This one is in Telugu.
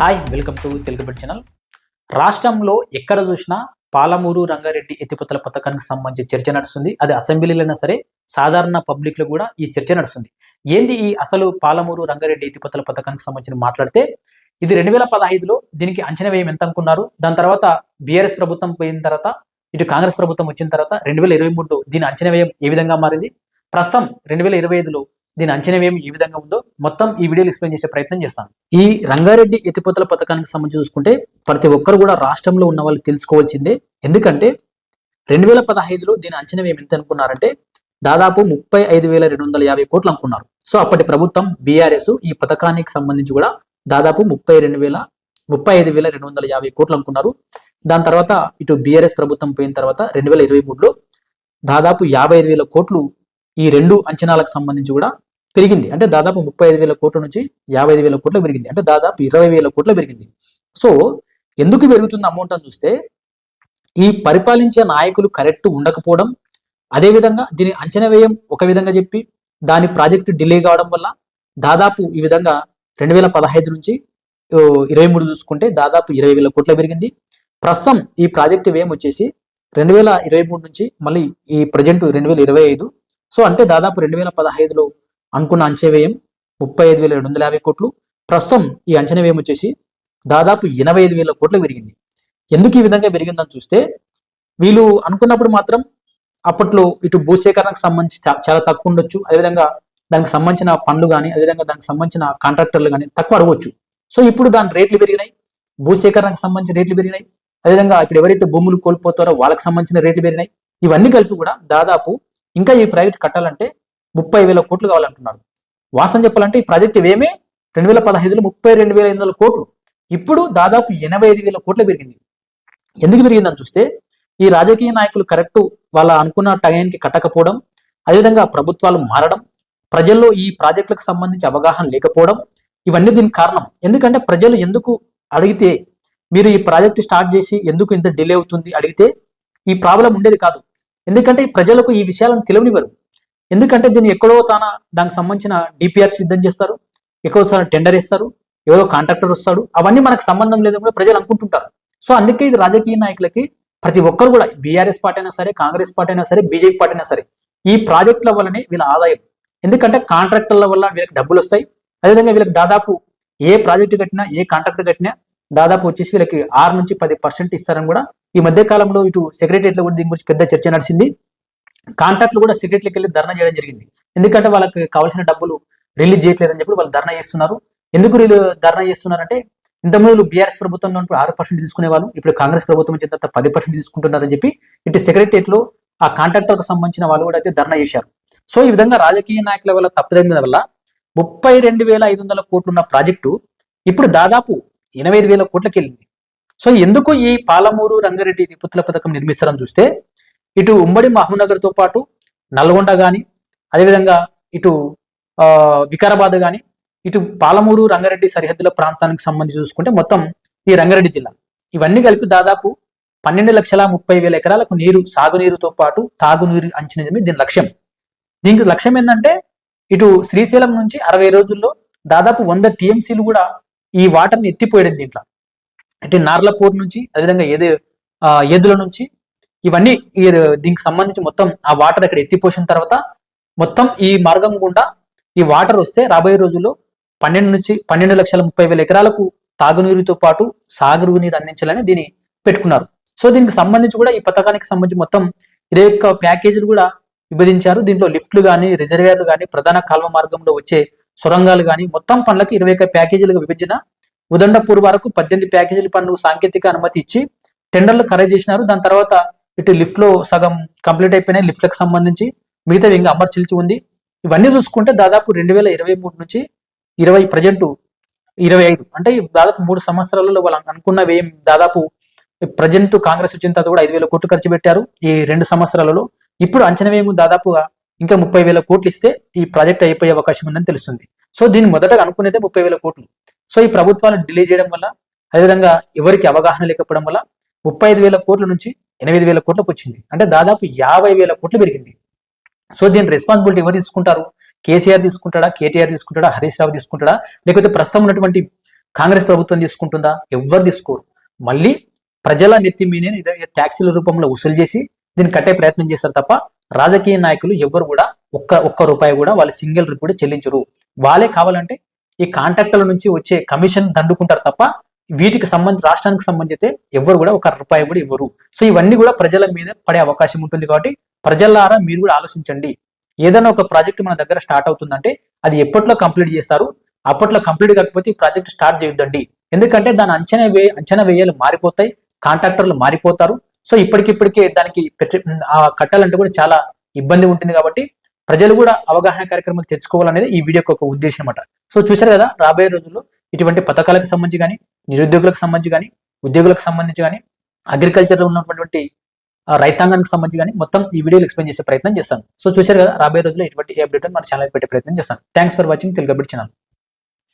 Hi, welcome to Telugu bit channel. రాష్ట్రంలో ఎక్కడ చూసినా పాలమూరు రంగారెడ్డి ఎత్తిపోతల పథకానికి సంబంధించి చర్చ నడుస్తుంది. అది అసెంబ్లీలోనే సరే, సాధారణ పబ్లిక్లో కూడా ఈ చర్చ నడుస్తుంది. ఏంది ఈ అసలు పాలమూరు రంగారెడ్డి ఎత్తిపోతల పథకానికి సంబంధించి మాట్లాడితే, ఇది 2015లో దీనికి అంచనా వ్యయం ఎంత అనుకున్నారు. దాని తర్వాత బీఆర్ఎస్ ప్రభుత్వం పోయిన తర్వాత, ఇటు కాంగ్రెస్ ప్రభుత్వం వచ్చిన తర్వాత 2023లో దీని అంచనా వ్యయం ఏ విధంగా మారింది, ప్రస్తుతం 2025లో దీని అంచనా వ్యయం ఏ విధంగా ఉందో మొత్తం ఈ వీడియోలో ఎక్స్ప్లెయిన్ చేసే ప్రయత్నం చేస్తాను. ఈ రంగారెడ్డి ఎత్తిపోతల పథకానికి సంబంధించి చూసుకుంటే ప్రతి ఒక్కరు కూడా రాష్ట్రంలో ఉన్న వాళ్ళు తెలుసుకోవాల్సిందే. ఎందుకంటే 2015లో దీని అంచనా వ్యయం ఎంత అనుకున్నారంటే దాదాపు 35,250 కోట్లు అనుకున్నారు. సో అప్పటి ప్రభుత్వం బీఆర్ఎస్ ఈ పథకానికి సంబంధించి కూడా దాదాపు 35,250 కోట్లు అనుకున్నారు. దాని తర్వాత ఇటు బీఆర్ఎస్ ప్రభుత్వం పోయిన తర్వాత 2023లో దాదాపు 55,000 కోట్లు ఈ రెండు అంచనాలకు సంబంధించి కూడా పెరిగింది. అంటే దాదాపు 35,000 కోట్ల నుంచి 55,000 కోట్లు పెరిగింది. అంటే దాదాపు 20,000 కోట్లు పెరిగింది. సో ఎందుకు పెరుగుతుంది అమౌంట్ అని చూస్తే, ఈ పరిపాలించే నాయకులు కరెక్ట్ ఉండకపోవడం, అదేవిధంగా దీని అంచనా వ్యయం ఒక విధంగా చెప్పి దాని ప్రాజెక్టు డిలే కావడం వల్ల దాదాపు ఈ విధంగా 2015 నుంచి 23 చూసుకుంటే దాదాపు 20,000 కోట్ల పెరిగింది. ప్రస్తుతం ఈ ప్రాజెక్టు వ్యయం వచ్చేసి 2023 నుంచి మళ్ళీ ఈ ప్రజెంట్ 2025. సో అంటే దాదాపు 2015లో అనుకున్న అంచనా వ్యయం 35,250 కోట్లు. ప్రస్తుతం ఈ అంచనా వ్యయం వచ్చేసి దాదాపు 85,000 కోట్లు పెరిగింది. ఎందుకు ఈ విధంగా పెరిగిందని చూస్తే, వీళ్ళు అనుకున్నప్పుడు మాత్రం అప్పట్లో ఇటు భూసేకరణకు సంబంధించి చాలా తక్కువ ఉండొచ్చు. అదేవిధంగా దానికి సంబంధించిన పనులు కానీ, అదేవిధంగా దానికి సంబంధించిన కాంట్రాక్టర్లు కానీ తక్కువ అడగవచ్చు. సో ఇప్పుడు దాని రేట్లు పెరిగినాయి, భూసేకరణకు సంబంధించిన రేట్లు పెరిగినాయి. అదేవిధంగా ఇప్పుడు ఎవరైతే భూములు కోల్పోతారో వాళ్ళకి సంబంధించిన రేట్లు పెరిగినాయి. ఇవన్నీ కలిపి కూడా దాదాపు ఇంకా ఈ ప్రాజెక్ట్ కట్టాలంటే 30,000 కోట్లు కావాలంటున్నారు. వాస్తవం చెప్పాలంటే ఈ ప్రాజెక్ట్ ఏమే 2015లో 32,500 కోట్లు, ఇప్పుడు దాదాపు 85,000 కోట్లు పెరిగింది. ఎందుకు పెరిగిందని చూస్తే, ఈ రాజకీయ నాయకులు కరెక్ట్ వాళ్ళ అనుకున్న టైంకి కట్టకపోవడం, అదేవిధంగా ప్రభుత్వాలు మారడం, ప్రజల్లో ఈ ప్రాజెక్టులకు సంబంధించి అవగాహన లేకపోవడం, ఇవన్నీ దీనికి కారణం. ఎందుకంటే ప్రజలు ఎందుకు అడిగితే, మీరు ఈ ప్రాజెక్ట్ స్టార్ట్ చేసి ఎందుకు ఇంత డిలే అవుతుంది అడిగితే ఈ ప్రాబ్లం ఉండేది కాదు. ఎందుకంటే ప్రజలకు ఈ విషయాలను తెలియనివ్వరు. ఎందుకంటే దీన్ని ఎక్కడో దానికి సంబంధించిన డిపిఆర్ సిద్ధం చేస్తారు, ఎక్కువసారి టెండర్ ఇస్తారు, ఎవరో కాంట్రాక్టర్ వస్తాడు, అవన్నీ మనకు సంబంధం లేదని కూడా ప్రజలు అనుకుంటుంటారు. సో అందుకే ఇది రాజకీయ నాయకులకి ప్రతి ఒక్కరు కూడా, బీఆర్ఎస్ పార్టీ అయినా సరే, కాంగ్రెస్ పార్టీ అయినా సరే, బీజేపీ పార్టీ అయినా సరే, ఈ ప్రాజెక్టుల వల్లనే వీళ్ళ ఆదాయం. ఎందుకంటే కాంట్రాక్టర్ల వల్ల వీళ్ళకి డబ్బులు వస్తాయి. అదేవిధంగా వీళ్ళకి దాదాపు ఏ ప్రాజెక్టు కట్టినా, ఏ కాంట్రాక్టర్ కట్టినా దాదాపు వచ్చేసి వీళ్ళకి 6 నుంచి 10% ఇస్తారని కూడా ఈ మధ్య కాలంలో ఇటు సెక్రటరీలో కూడా దీని గురించి పెద్ద చర్చ నడిచింది. కాంట్రాక్టులు కూడా సెక్రటరీకి వెళ్ళి ధర్నా చేయడం జరిగింది. ఎందుకంటే వాళ్ళకి కావాల్సిన డబ్బులు రిలీజ్ చేయట్లేదని చెప్పి వాళ్ళు ధర్నా చేస్తున్నారు. ఎందుకు వీళ్ళు ధర్నా చేస్తున్నారంటే, ఇంతకుముందు బీఆర్ఎస్ ప్రభుత్వంలో 6% తీసుకునేవాళ్ళు, ఇప్పుడు కాంగ్రెస్ ప్రభుత్వం వచ్చిన తర్వాత 10% తీసుకుంటున్నారని చెప్పి ఇటు సెక్రటరీలో ఆ కాంట్రాక్టర్కు సంబంధించిన వాళ్ళు కూడా అయితే ధర్నా చేశారు. సో ఈ విధంగా రాజకీయ నాయకుల వల్ల తప్పుదగిన వల్ల 32,500 కోట్లు ఉన్న ప్రాజెక్టు ఇప్పుడు దాదాపు 85,000 కోట్లకి వెళ్ళింది. సో ఎందుకు ఈ పాలమూరు రంగారెడ్డి ఎత్తిపోతల పథకం నిర్మిస్తారని చూస్తే, ఇటు ఉమ్మడి మహబూబ్నగర్తో పాటు నల్గొండ కానీ, అదేవిధంగా ఇటు వికారాబాద్ కానీ, ఇటు పాలమూరు రంగారెడ్డి సరిహద్దుల ప్రాంతానికి సంబంధించి చూసుకుంటే మొత్తం ఈ రంగారెడ్డి జిల్లా ఇవన్నీ కలిపి దాదాపు 12,30,000 ఎకరాలకు నీరు, సాగునీరుతో పాటు తాగునీరు అంచనా దీని లక్ష్యం. దీనికి లక్ష్యం ఏంటంటే, ఇటు శ్రీశైలం నుంచి 60 రోజుల్లో దాదాపు 100 టీఎంసీలు కూడా ఈ వాటర్ని ఎత్తిపోయడం. దీంట్లో అంటే నార్లపూర్ నుంచి, అదేవిధంగా ఏదుల నుంచి ఇవన్నీ దీనికి సంబంధించి మొత్తం ఆ వాటర్ ఇక్కడ ఎత్తిపోసిన తర్వాత మొత్తం ఈ మార్గం గుండా ఈ వాటర్ వస్తే రాబోయే రోజుల్లో 12,30,000 ఎకరాలకు తాగునీరుతో పాటు సాగునీరు అందించాలని దీన్ని పెట్టుకున్నారు. సో దీనికి సంబంధించి కూడా ఈ పథకానికి సంబంధించి మొత్తం 21 ప్యాకేజీలు కూడా విభజించారు. దీంట్లో లిఫ్ట్లు కానీ, రిజర్వేర్లు కానీ, ప్రధాన కాల్వ మార్గంలో వచ్చే సొరంగాలు కానీ మొత్తం పనులకు 21 ప్యాకేజీలుగా విభజన. ఉదండపూర్ వరకు 18 ప్యాకేజీల పనులు సాంకేతిక అనుమతి ఇచ్చి టెండర్లు ఖరారు చేసినారు. దాని తర్వాత ఇటు లిఫ్ట్ లో సగం కంప్లీట్ అయిపోయినాయి, లిఫ్ట్లకు సంబంధించి మిగతా ఇంకా అమర్చిల్చి ఉంది. ఇవన్నీ చూసుకుంటే దాదాపు 2023 నుంచి 25 అంటే దాదాపు 3 సంవత్సరాలలో వాళ్ళు అనుకున్న వ్యయం దాదాపు ప్రజెంట్ కాంగ్రెస్ వచ్చిన తర్వాత కూడా 5,000 కోట్లు ఖర్చు పెట్టారు ఈ 2 సంవత్సరాలలో. ఇప్పుడు అంచనా వ్యయం దాదాపుగా ఇంకా 30,000 కోట్లు ఇస్తే ఈ ప్రాజెక్ట్ అయిపోయే అవకాశం ఉందని తెలుస్తుంది. సో దీన్ని మొదటగా అనుకునేదే 30,000 కోట్లు. సో ఈ ప్రభుత్వాలు డిలే చేయడం వల్ల, అదేవిధంగా ఎవరికి అవగాహన లేకపోవడం వల్ల 35,000 కోట్ల నుంచి 8,000 కోట్లకు వచ్చింది. అంటే దాదాపు 50,000 కోట్లు పెరిగింది. సో దీని రెస్పాన్సిబిలిటీ ఎవరు తీసుకుంటారు? కేసీఆర్ తీసుకుంటాడా, కేటీఆర్ తీసుకుంటాడా, హరీష్ రావు తీసుకుంటాడా, లేకపోతే ప్రస్తుతం ఉన్నటువంటి కాంగ్రెస్ ప్రభుత్వం తీసుకుంటుందా? ఎవ్వరు తీసుకోరు. మళ్ళీ ప్రజల నెత్తి మీనే ట్యాక్సీల రూపంలో వసూలు చేసి దీన్ని కట్టే ప్రయత్నం చేస్తారు తప్ప రాజకీయ నాయకులు ఎవ్వరు కూడా ఒక్క రూపాయి కూడా వాళ్ళు సింగిల్ రూపాయి చెల్లించరు. వాళ్ళే కావాలంటే ఈ కాంట్రాక్టర్ల నుంచి వచ్చే కమిషన్ దండుకుంటారు తప్ప వీటికి సంబంధించి రాష్ట్రానికి సంబంధించి ఎవరు కూడా ఒక రూపాయి కూడా ఇవ్వరు. సో ఇవన్నీ కూడా ప్రజల మీద పడే అవకాశం ఉంటుంది. కాబట్టి ప్రజలారా మీరు కూడా ఆలోచించండి. ఏదైనా ఒక ప్రాజెక్ట్ మన దగ్గర స్టార్ట్ అవుతుందంటే అది ఎప్పట్లో కంప్లీట్ చేస్తారు, అప్పట్లో కంప్లీట్ కాకపోతే ఈ ప్రాజెక్ట్ స్టార్ట్ చేయొద్దండి. ఎందుకంటే దాని అంచనా వ్యయాలు మారిపోతాయి, కాంట్రాక్టర్లు మారిపోతారు. సో ఇప్పటికిప్పటికే దానికి కట్టాలంటే కూడా చాలా ఇబ్బంది ఉంటుంది. కాబట్టి ప్రజలు కూడా అవగాహన కార్యక్రమాలు తెచ్చుకోవాలనేది ఈ వీడియోకి ఒక ఉద్దేశం అన్నమాట. సో చూశారు కదా, రాబోయే రోజుల్లో ఇటువంటి పథకాలకు సంబంధించి కానీ, నిరుద్యోగులకు సంబంధించి కానీ, ఉద్యోగులకు సంబంధించి కానీ, అగ్రికల్చర్లో ఉన్నటువంటి రైతాంగానికి సంబంధించి కానీ మొత్తం ఈ వీడియోలో ఎక్స్ప్లెయిన్ చేసే ప్రయత్నం చేస్తాను. సో చూశారు కదా, రాబోయే రోజుల్లో ఇటువంటి అప్డేట్ మన ఛానల్ పెట్టే ప్రయత్నం చేస్తాను. Thanks for watching Telugu update channel.